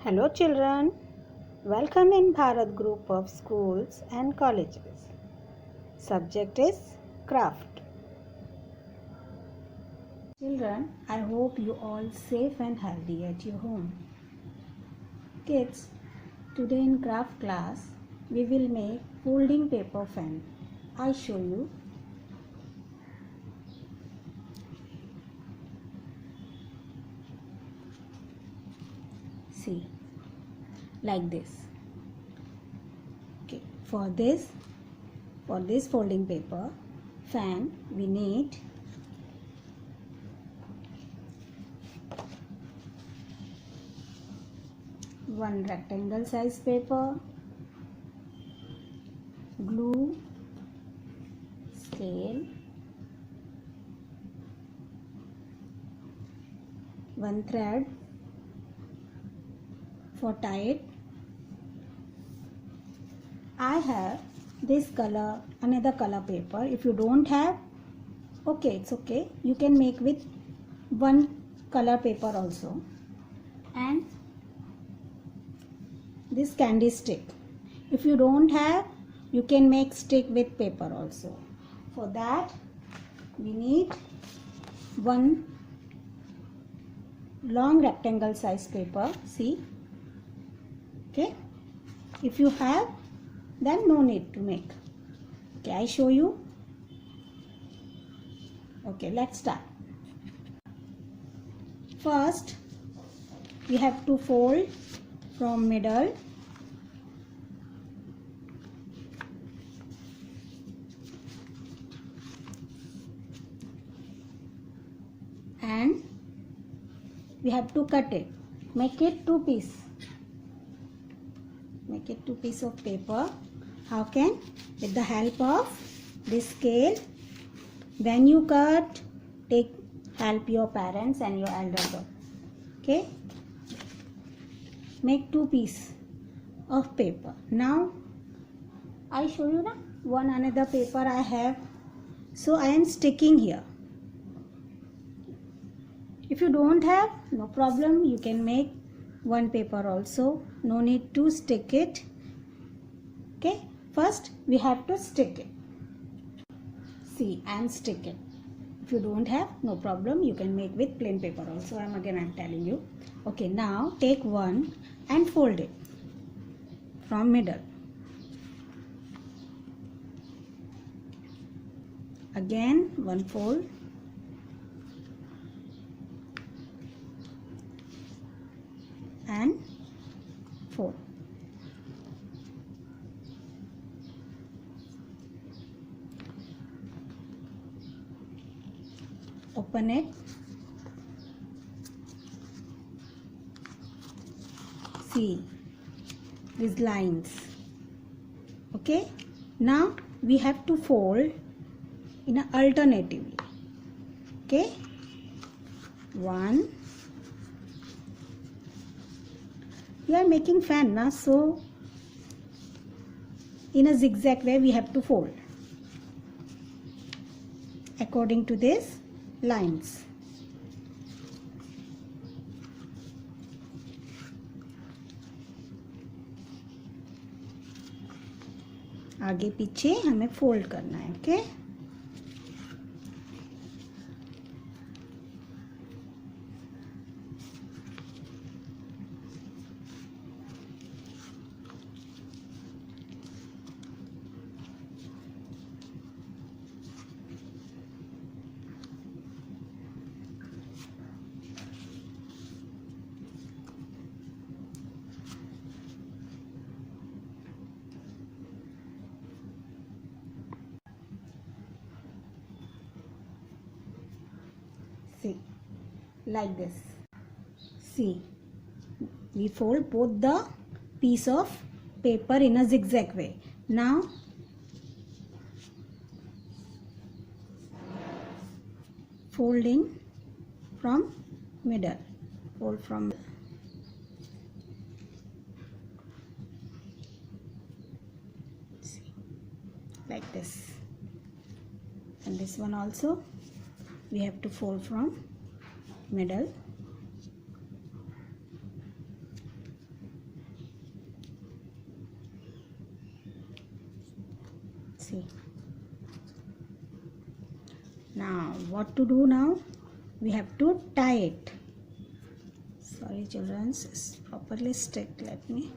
Hello children, welcome in Bharat Group of Schools and Colleges. Subject is craft. Children, I hope you all safe and healthy at your home. Kids, today in craft class we will make folding paper fan. I show you. See, like this. Okay, for this folding paper fan we need one rectangle size paper, glue, scale, one thread for tie it. I have this color, another color paper. If you don't have, okay, it's okay. You can make with one color paper also. And this candy stick. If you don't have, you can make stick with paper also. For that, we need one long rectangle size paper. See, okay. If you have, then no need to make. Okay, I show you. Okay, let's start. First, we have to fold from middle. And we have to cut it. Make it two piece. Make it two piece of paper. How can? With the help of this scale. When you cut, take help your parents and your elders. Okay. Make two piece of paper. Now I show you one another paper I have. So I am sticking here. If you don't have, no problem. You can make one paper also. No need to stick it. Okay. First we have to stick it. See, I am sticking. If you don't have, no problem. You can make with plain paper also. I'm telling you. Okay. Now take one and fold it from middle. Again one fold. And fold. Open it. See these lines. Okay. Now we have to fold in a alternatively. Okay. One. We are making fan now, so in a zigzag way we have to fold according to these lines. आगे पीछे हमें fold करना है. Okay. See, like this. See, we fold both the piece of paper in a zigzag way. Now folding from middle. Fold from see, like this. And this one also we have to fold from middle. See. Now what to do now? We have to tie it. Sorry children, it's properly stuck. Let me.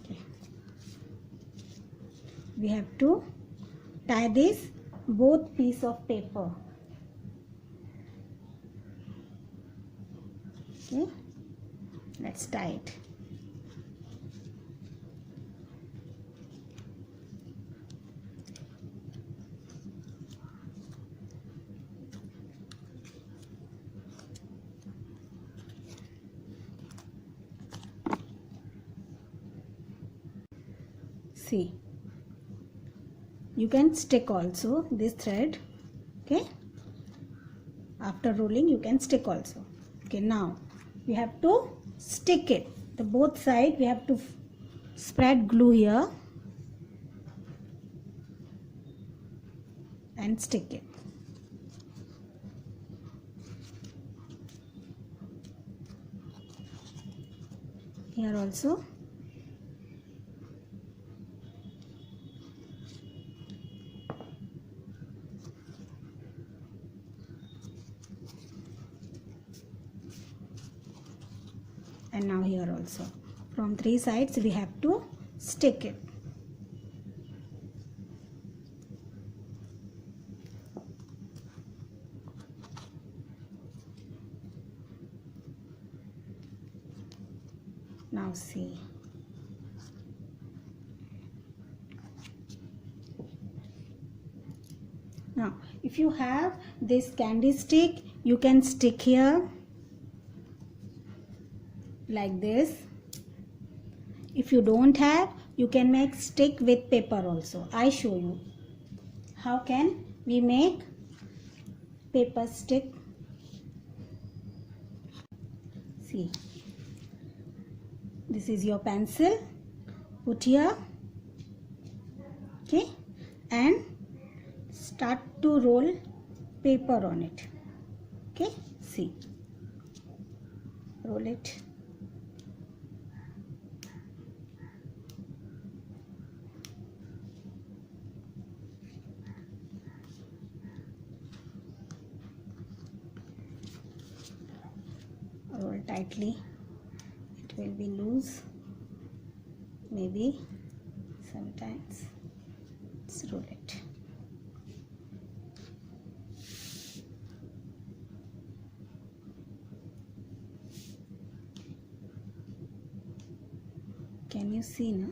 Okay. We have to tie this both piece of paper. Okay. Let's tie it. See, you can stick also this thread. Okay, after rolling you can stick also. Okay, now we have to stick it. The both side we have to spread glue here and stick it. Here also. And now here also. From three sides we have to stick it. Now see. Now if you have this candy stick, you can stick here like this. If you don't have, you can make stick with paper also. I show you how can we make paper stick. See, this is your pencil, put here, okay, and start to roll paper on it. Okay, see, roll it. Roll tightly, it will be loose, maybe sometimes. Let's roll it. Can you see now?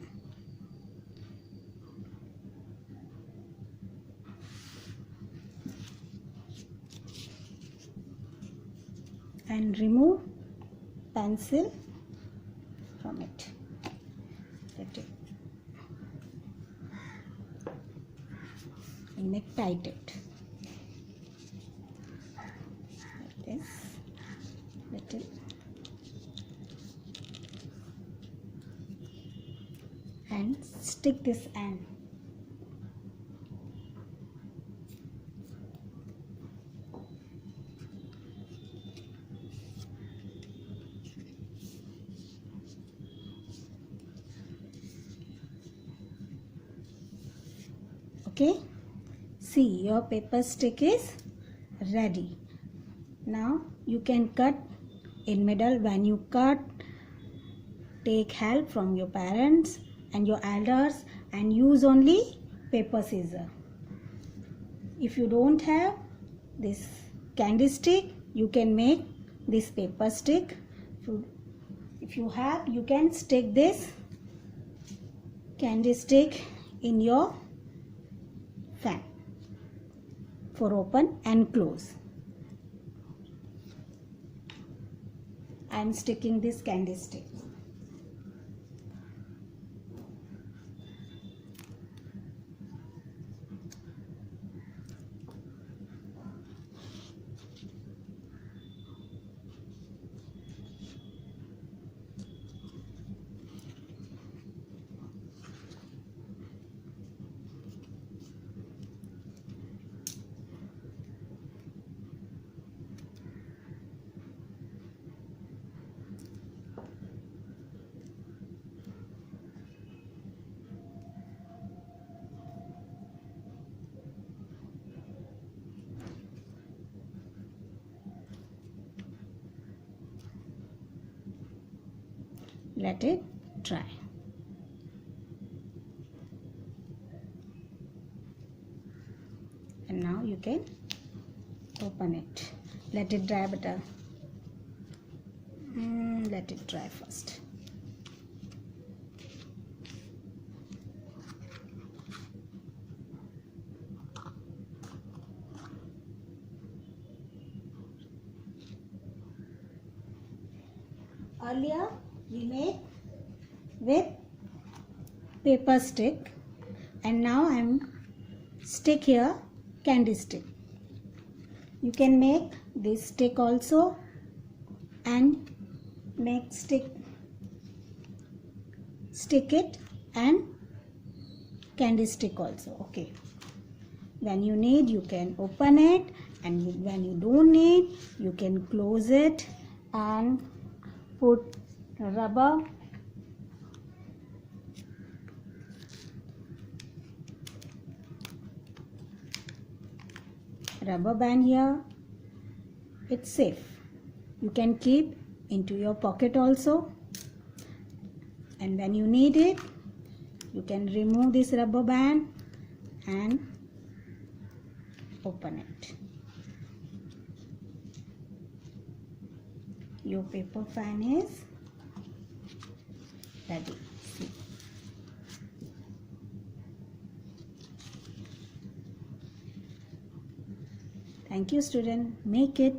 And remove pencil from it. Get it. And make tight it. Like this. Little. And stick this end. Okay, see, your paper stick is ready. Now you can cut in middle. When you cut, take help from your parents and your elders and use only paper scissor. If you don't have this candy stick, you can make this paper stick. If you have, you can stick this candy stick in your fan for open and close. I am sticking this candy stick. let it dry. And now you can open it. Let it dry, beta. Let it dry first. Earlier we made with paper stick, and now I am stick here candy stick. You can make this stick also and make stick it and candy stick also. Okay, when you need you can open it, and when you don't need you can close it and put rubber band here. It's safe. You can keep into your pocket also, and when you need it you can remove this rubber band and open it. Your paper fan is ready. See. Thank you, student. Make it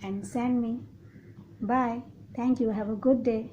and send me. Bye. Thank you. Have a good day.